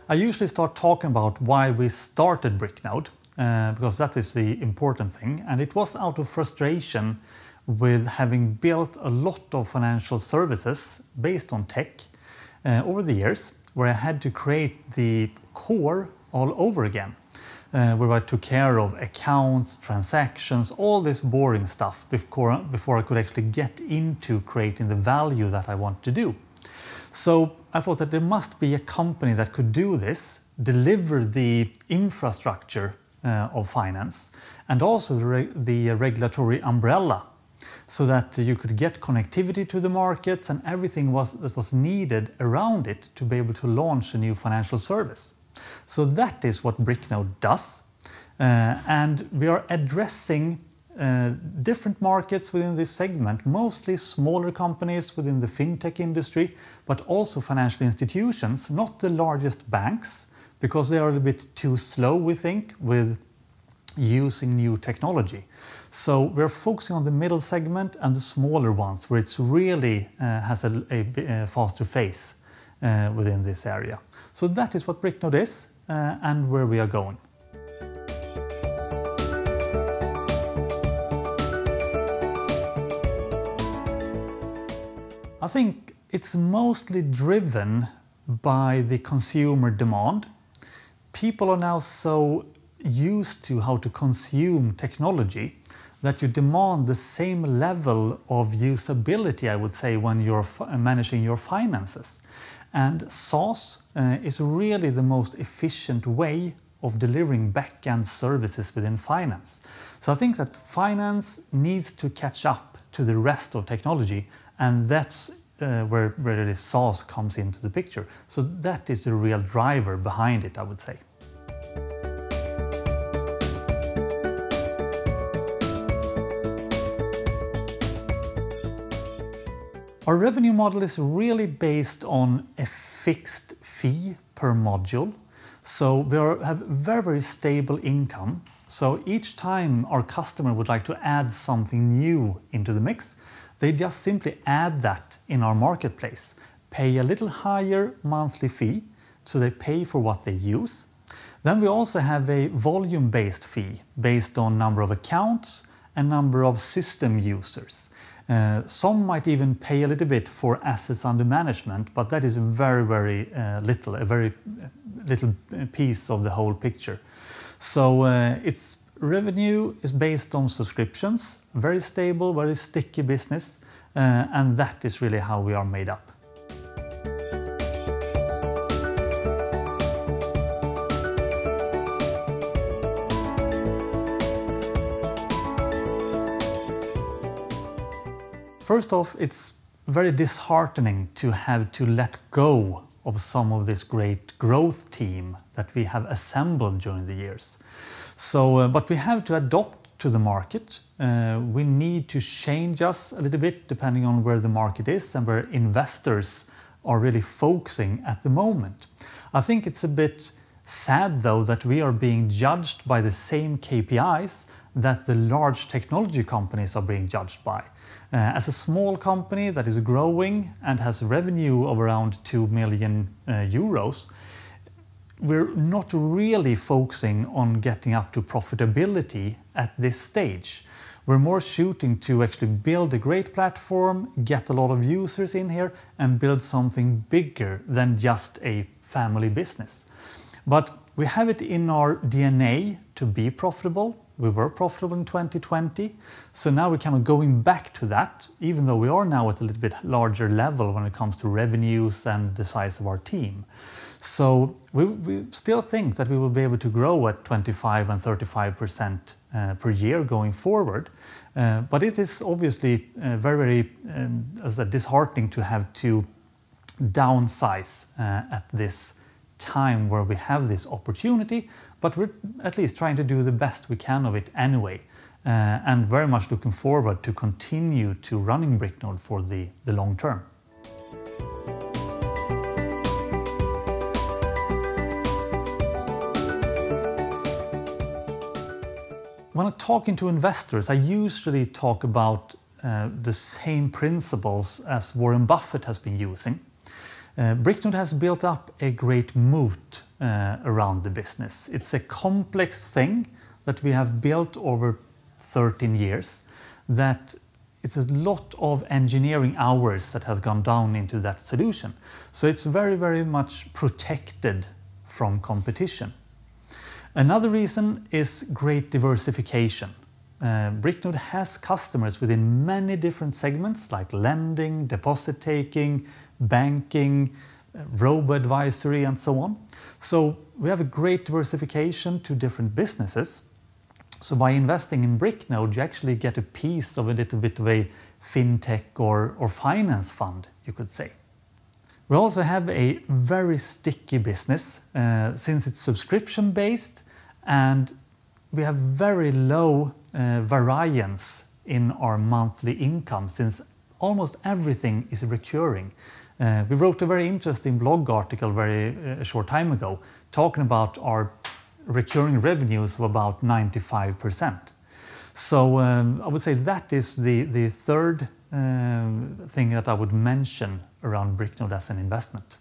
I usually start talking about why we started Bricknode, because that is the important thing. And it was out of frustration with having built a lot of financial services based on tech over the years, where I had to create the core all over again, where I took care of accounts, transactions, all this boring stuff before I could actually get into creating the value that I want to do. So I thought that there must be a company that could do this, deliver the infrastructure of finance and also the regulatory umbrella, so that you could get connectivity to the markets and everything that was needed around it to be able to launch a new financial service. So that is what Bricknode does, and we are addressing different markets within this segment, mostly smaller companies within the fintech industry, but also financial institutions, not the largest banks, because they are a bit too slow, we think, with using new technology. So we're focusing on the middle segment and the smaller ones, where it's really has a faster phase within this area. So that is what Bricknode is and where we are going. I think it's mostly driven by the consumer demand. People are now so used to how to consume technology that you demand the same level of usability, I would say, when you're managing your finances. And SaaS is really the most efficient way of delivering back-end services within finance. So I think that finance needs to catch up to the rest of technology, and that's where the SaaS comes into the picture. So that is the real driver behind it, I would say. Our revenue model is really based on a fixed fee per module. So we have very stable income. So each time our customer would like to add something new into the mix, they just simply add that in our marketplace, pay a little higher monthly fee, so they pay for what they use. Then we also have a volume-based fee based on number of accounts and number of system users. Some might even pay a little bit for assets under management, but that is very little, a very little piece of the whole picture. So its revenue is based on subscriptions, very stable, very sticky business, and that is really how we are made up. First off, it's very disheartening to have to let go of some of this great growth team that we have assembled during the years. So, but we have to adapt to the market. We need to change us a little bit depending on where the market is and where investors are really focusing at the moment. I think it's a bit sad though that we are being judged by the same KPIs that the large technology companies are being judged by. As a small company that is growing and has revenue of around 2 million euros, we're not really focusing on getting up to profitability at this stage. We're more shooting to actually build a great platform, get a lot of users in here and build something bigger than just a family business. But we have it in our DNA to be profitable. We were profitable in 2020, so now we're kind of going back to that, even though we are now at a little bit larger level when it comes to revenues and the size of our team. So we still think that we will be able to grow at 25 and 35% per year going forward, but it is obviously very disheartening to have to downsize at this time where we have this opportunity, but we're at least trying to do the best we can of it anyway. and very much looking forward to continue to running Bricknode for the long term. When I'm talking to investors, I usually talk about the same principles as Warren Buffett has been using. Bricknode has built up a great moat around the business. It's a complex thing that we have built over 13 years, that it's a lot of engineering hours that has gone down into that solution. So it's very, very much protected from competition. Another reason is great diversification. Bricknode has customers within many different segments like lending, deposit taking, banking, robo-advisory and so on. So we have a great diversification to different businesses. So by investing in Bricknode, you actually get a piece of a little bit of a fintech or finance fund, you could say. We also have a very sticky business since it's subscription-based, and we have very low variance in our monthly income since almost everything is recurring. We wrote a very interesting blog article a short time ago talking about our recurring revenues of about 95%. So I would say that is the third thing that I would mention around Bricknode as an investment.